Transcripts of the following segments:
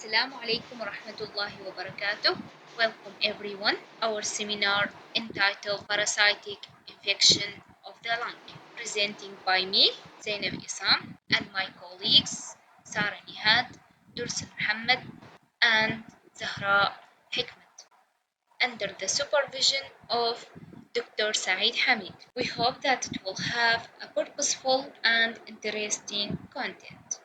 Assalamu alaikum wa rahmatullahi wa barakatuh. Welcome everyone. Our seminar entitled Parasitic Infection of the Lung, presenting by me, Zainab Isam, and my colleagues, Sarah Nihad, Dursun Muhammad, and Zahra Hikmat, under the supervision of Dr. Saeed Hamid. We hope that it will have a purposeful and interesting content.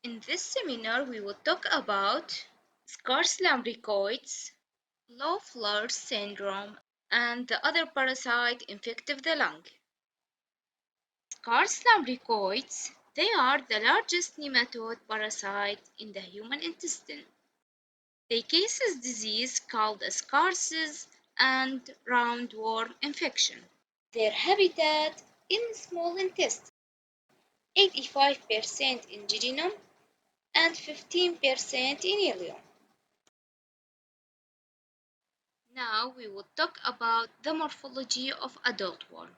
In this seminar, we will talk about scarce lambricoids, low-Flirt syndrome, and the other parasite infecting the lung. Scarce lambricoids, they are the largest nematode parasite in the human intestine. They causes disease called a scarces and roundworm infection. Their habitat in small intestine, 85% in jejunum and 15% in ileum. Now we will talk about the morphology of adult worm.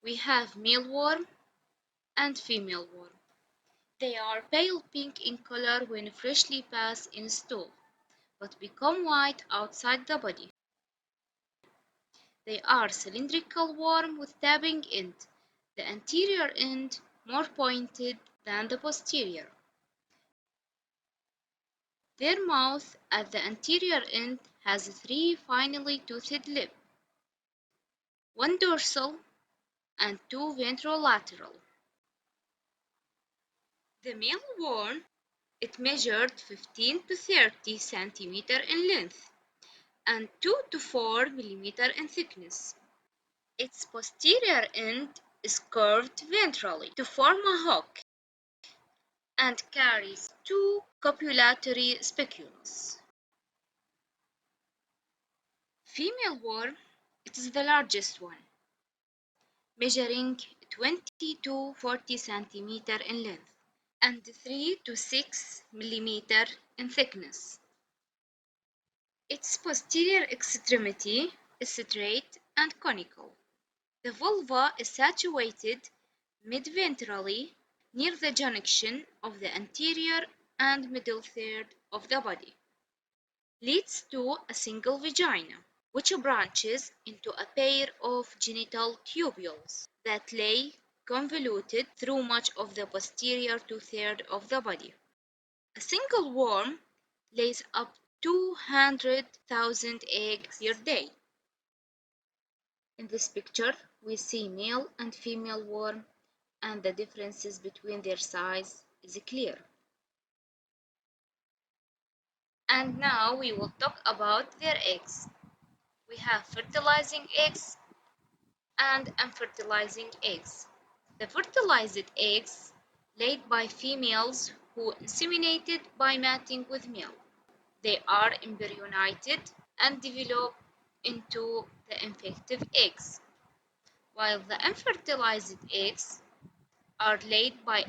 We have male worm and female worm. They are pale pink in color when freshly pass in stool, but become white outside the body. They are cylindrical worm with tapping end, the anterior end more pointed than the posterior. Their mouth at the anterior end has 3 finely toothed lips, 1 dorsal and 2 ventrolateral. The male worm, it measured 15 to 30 centimeter in length and 2 to 4 millimeter in thickness. Its posterior end is curved ventrally to form a hook and carries 2 copulatory spicules. Female worm, it is the largest one, measuring 20 to 40 centimeter in length and 3 to 6 millimeter in thickness. Its posterior extremity is straight and conical. The vulva is situated mid-ventrally near the junction of the anterior and middle third of the body. Leads to a single vagina, which branches into a pair of genital tubules that lay convoluted through much of the posterior two-thirds of the body. A single worm lays up 200,000 eggs per day. In this picture, we see male and female worm, and the differences between their size is clear. And now we will talk about their eggs. We have fertilizing eggs and unfertilizing eggs. The fertilized eggs laid by females who inseminated by mating with male. They are embryonated and develop into the infective eggs, while the unfertilized eggs are laid by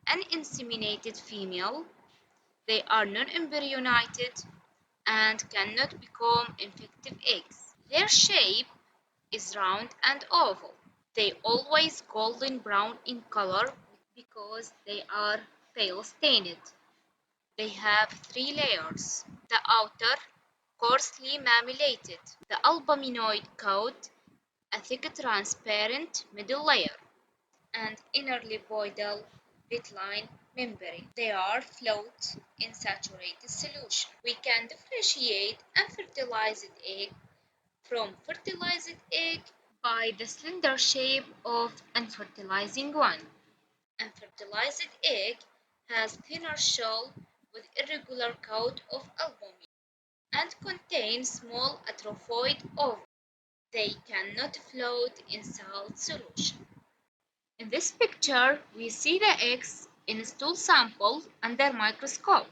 an inseminated female. They are non-embryonated and cannot become infective eggs. Their shape is round and oval. They always golden brown in color because they are pale stained. They have 3 layers. The outer, coarsely mammillated, the albuminoid coat, a thick transparent middle layer, and inner lipoidal vitline membrane. They are float in saturated solution. We can differentiate unfertilized egg from fertilized egg by the slender shape of unfertilizing one. Unfertilized egg has thinner shell with irregular coat of albumin and contains small atrophoid ovaries. They cannot float in salt solution. In this picture, we see the eggs in stool sample under microscope,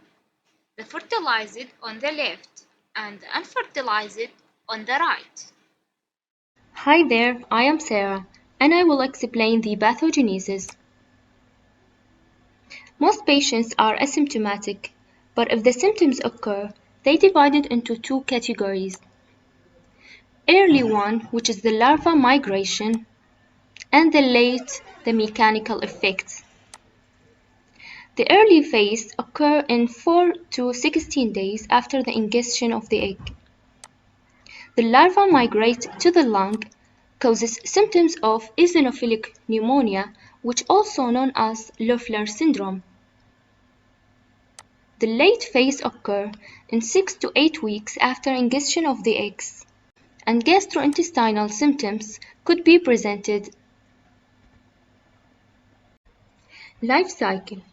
the fertilized on the left and the unfertilized on the right. Hi there, I am Sarah, and I will explain the pathogenesis. Most patients are asymptomatic, but if the symptoms occur, they divide it into 2 categories. Early one, which is the larva migration, and the late, the mechanical effects. The early phase occurs in 4 to 16 days after the ingestion of the egg. The larva migrates to the lung, causes symptoms of eosinophilic pneumonia, which also known as Loeffler syndrome. The late phase occurs in 6 to 8 weeks after ingestion of the eggs, and gastrointestinal symptoms could be presented. Life cycle.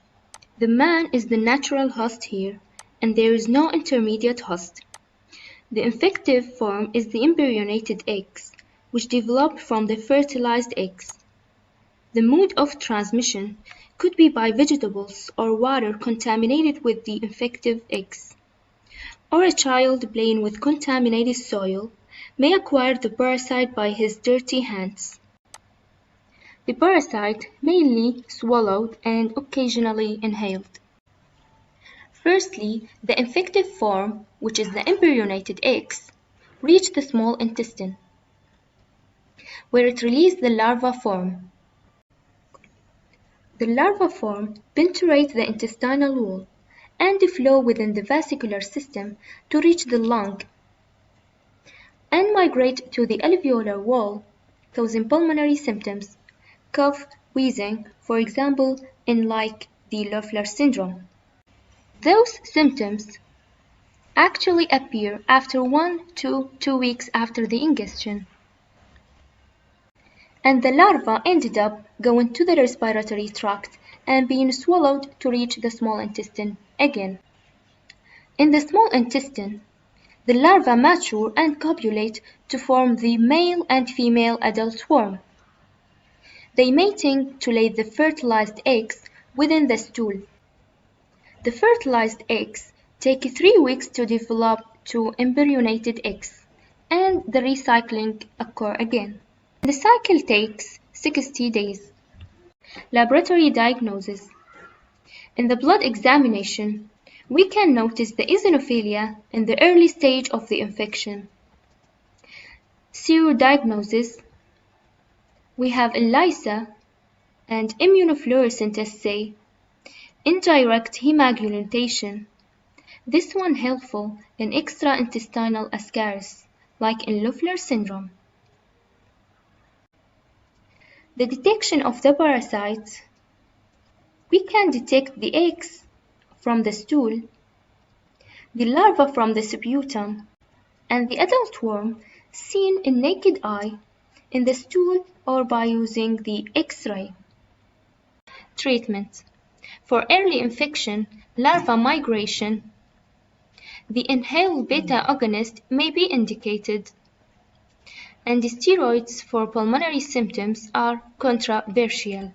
The man is the natural host here, and there is no intermediate host. The infective form is the embryonated eggs, which develop from the fertilized eggs. The mode of transmission could be by vegetables or water contaminated with the infective eggs, or a child playing with contaminated soil may acquire the parasite by his dirty hands. The parasite mainly swallowed and occasionally inhaled. Firstly, the infective form, which is the embryonated eggs, reach the small intestine, where it releases the larva form. The larva form penetrates the intestinal wall and flow within the vascular system to reach the lung and migrate to the alveolar wall, causing pulmonary symptoms, cough, wheezing, for example, in like the Loeffler syndrome. Those symptoms actually appear after 1 to 2 weeks after the ingestion, and the larva ended up going to the respiratory tract and being swallowed to reach the small intestine again. In the small intestine, the larvae mature and copulate to form the male and female adult worm. They mating to lay the fertilized eggs within the stool. The fertilized eggs take 3 weeks to develop to embryonated eggs, and the recycling occur again. The cycle takes 60 days. Laboratory diagnosis. In the blood examination, we can notice the eosinophilia in the early stage of the infection. Serodiagnosis. We have ELISA and immunofluorescent assay. Indirect hemagglutination. This one helpful in extraintestinal ascaris, like in Loeffler syndrome. The detection of the parasite. We can detect the eggs from the stool, the larva from the sputum, and the adult worm seen in naked eye in the stool or by using the X-ray. Treatment. For early infection, larva migration, the inhaled beta-agonist may be indicated, and the steroids for pulmonary symptoms are controversial.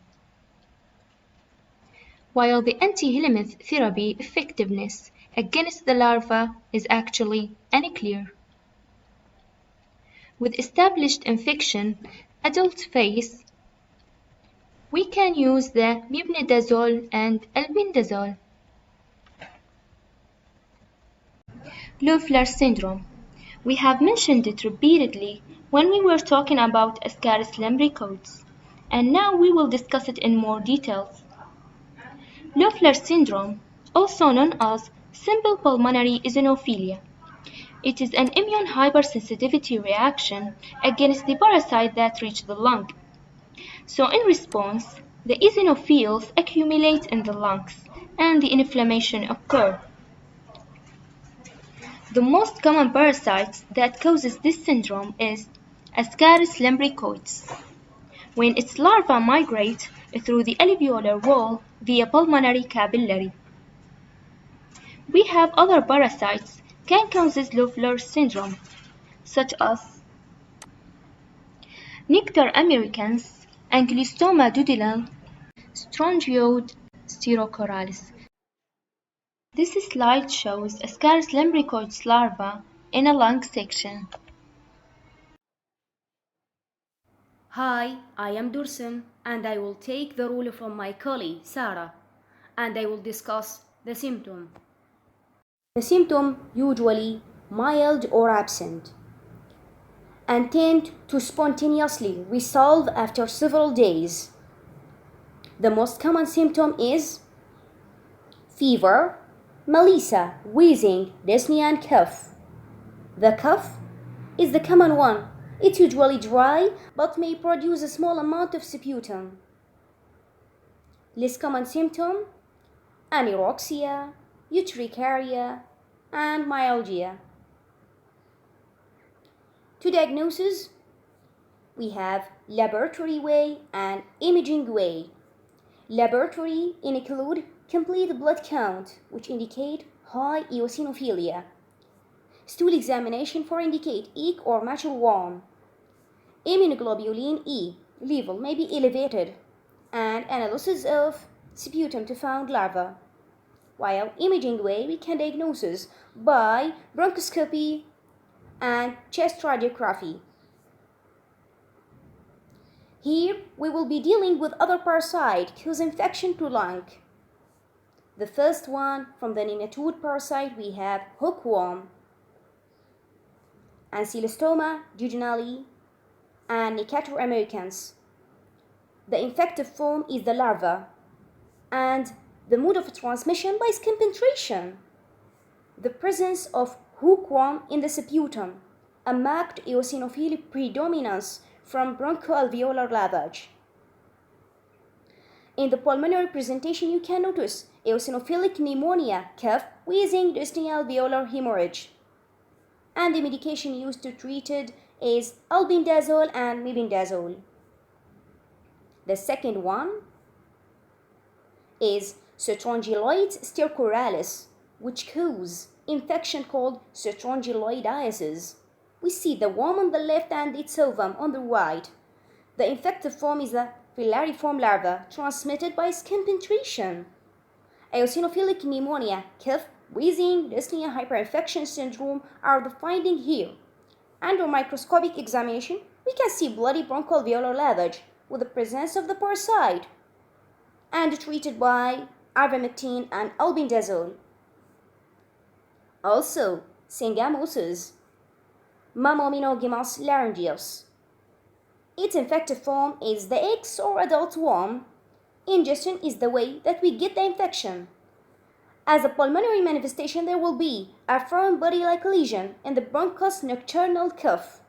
While the anti-helminth therapy effectiveness against the larva is actually unclear. With established infection, adult phase, we can use the mebendazole and albendazole. Loeffler syndrome. We have mentioned it repeatedly when we were talking about Ascaris lumbricoides, and now we will discuss it in more details. Loeffler syndrome, also known as simple pulmonary eosinophilia. It is an immune hypersensitivity reaction against the parasite that reach the lung. So in response, the eosinophils accumulate in the lungs and the inflammation occurs. The most common parasite that causes this syndrome is Ascaris lumbricoides. When its larvae migrate through the alveolar wall via pulmonary capillary. We have other parasites can cause Loeffler syndrome, such as Nectar americans, Angiostoma dudinale, Strongyloid styrocoralis. This slide shows Ascaris lumbricoides larva in a lung section. Hi, I am Dursun and I will take the role from my colleague Sarah and I will discuss the symptom. The symptom usually mild or absent and tend to spontaneously resolve after several days. The most common symptom is fever, melissa, wheezing, dyspnea, and cough. The cough is the common one. It's usually dry but may produce a small amount of sputum. Less common symptom: anorexia, urticaria, and myalgia. To diagnose, we have laboratory way and imaging way. Laboratory include complete blood count, which indicate high eosinophilia. Stool examination for indicate EEC or mature worm. Immunoglobulin E level may be elevated, and analysis of sputum to found larva. While imaging way, we can diagnose by bronchoscopy and chest radiography. Here, we will be dealing with other parasite cause infection to lung. The first one, from the nematode parasite, we have hookworm, Ancylostoma jejunale, and Necator americans. The infective form is the larva, and the mode of transmission by skin penetration. The presence of hookworm in the sputum, a marked eosinophilic predominance from bronchoalveolar lavage. In the pulmonary presentation, you can notice eosinophilic pneumonia, cough, wheezing, dyspnea, alveolar hemorrhage. And the medication used to treat it is albendazole and mebendazole. The second one is Citrongyloides stercoralis, which cause infection called citrongyloidiasis. We see the worm on the left and its ovum on the right. The infective form is the filariform larva, transmitted by skin penetration. Eosinophilic pneumonia, cough, wheezing, dyspnea, hyperinfection syndrome are the findings here. Under microscopic examination, we can see bloody bronchoalveolar lavage with the presence of the parasite, and treated by ivermectin and albendazole. Also, syngamosis, Mammomonogemus laryngeus. Its infective form is the X or adult worm. Ingestion is the way that we get the infection. As a pulmonary manifestation, there will be a firm body-like lesion in the bronchus nocturnal cuff.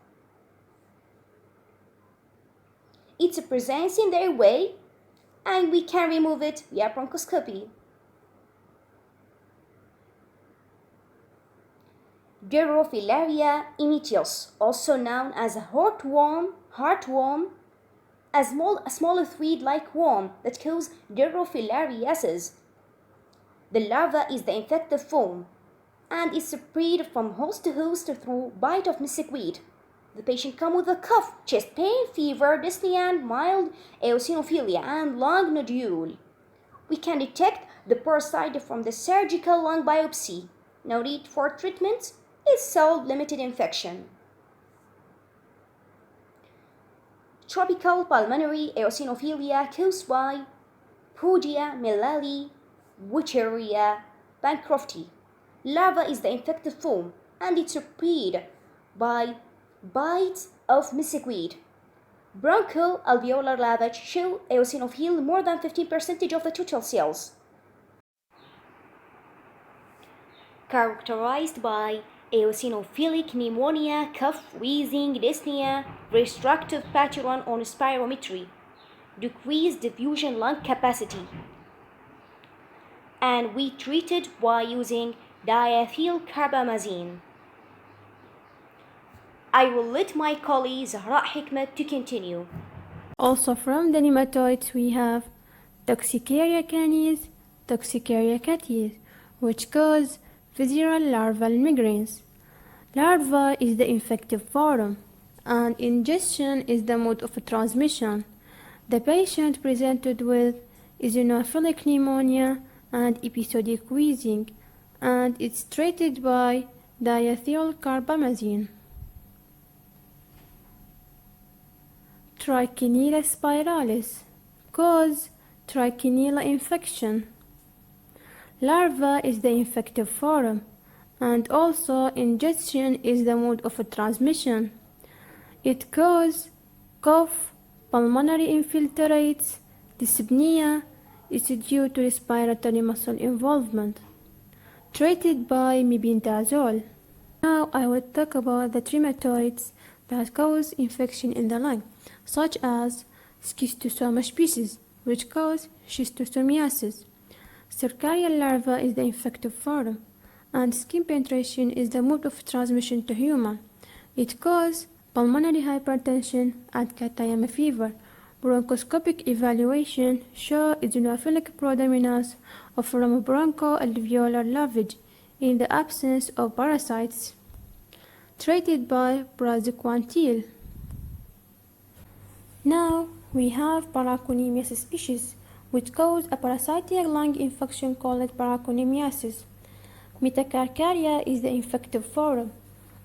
It's present in the airway, and we can remove it via bronchoscopy. Gerofilaria imitius, also known as a heartworm, a small thread-like worm that causes gerofilariasis. The larva is the infective form, and is spread from host to host through bite of mosquito. The patient comes with a cough, chest pain, fever, dyspnea, and mild eosinophilia and lung nodule. We can detect the parasite from the surgical lung biopsy. No need for treatment. It's self-limited infection. Tropical pulmonary eosinophilia caused by Prodia millali, Wucheria bancrofti. Larva is the infective form, and it's spread by bites of mosquito. Bronchoalveolar lavage show eosinophil more than 15% of the total cells. Characterized by eosinophilic pneumonia, cough, wheezing, dyspnea, restrictive pattern on spirometry, decreased diffusion lung capacity. And we treated by using diethylcarbamazine. I will let my colleague Zahra Hikmat to continue. Also from the nematodes we have Toxicaria canis, Toxicaria catis, which cause visceral larval migraines. Larva is the infective form, and ingestion is the mode of transmission. The patient presented with eosinophilic pneumonia and episodic wheezing, and it's treated by diethylcarbamazine. Trichinella spiralis cause trichinella infection. Larva is the infective form, and also ingestion is the mode of transmission. It causes cough, pulmonary infiltrates, dyspnea, is due to respiratory muscle involvement, treated by mebendazole. Now I will talk about the trematodes that cause infection in the lung, such as schistosoma species, which cause schistosomiasis. Cercarial larva is the infective form, and skin penetration is the mode of transmission to human. It causes pulmonary hypertension and catayama fever. Bronchoscopic evaluation show eosinophilic predominance from bronchoalveolar lavage in the absence of parasites, treated by praziquantel. Now we have paraconemiasis species, which cause a parasitic lung infection called paraconemiasis. Metacarcaria is the infective form,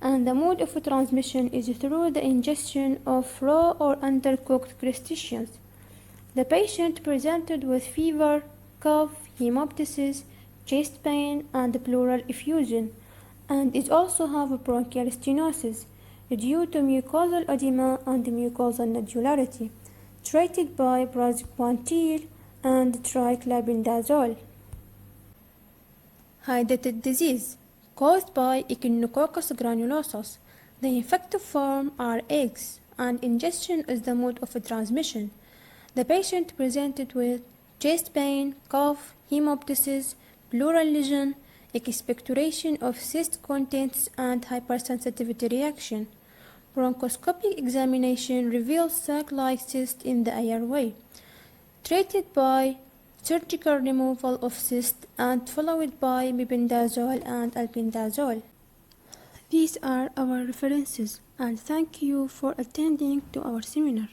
and the mode of transmission is through the ingestion of raw or undercooked crustaceans. The patient presented with fever, cough, hemoptysis, chest pain, and pleural effusion, and it also have bronchial stenosis due to mucosal edema and mucosal nodularity, treated by praziquantel and triclabendazole. Hydatid disease, caused by Echinococcus granulosus. The infective form are eggs, and ingestion is the mode of transmission. The patient presented with chest pain, cough, hemoptysis, pleural lesion, expectoration of cyst contents, and hypersensitivity reaction. Bronchoscopic examination reveals sac-like cyst in the airway, treated by surgical removal of cyst and followed by mebendazole and albendazole. These are our references, and thank you for attending to our seminar.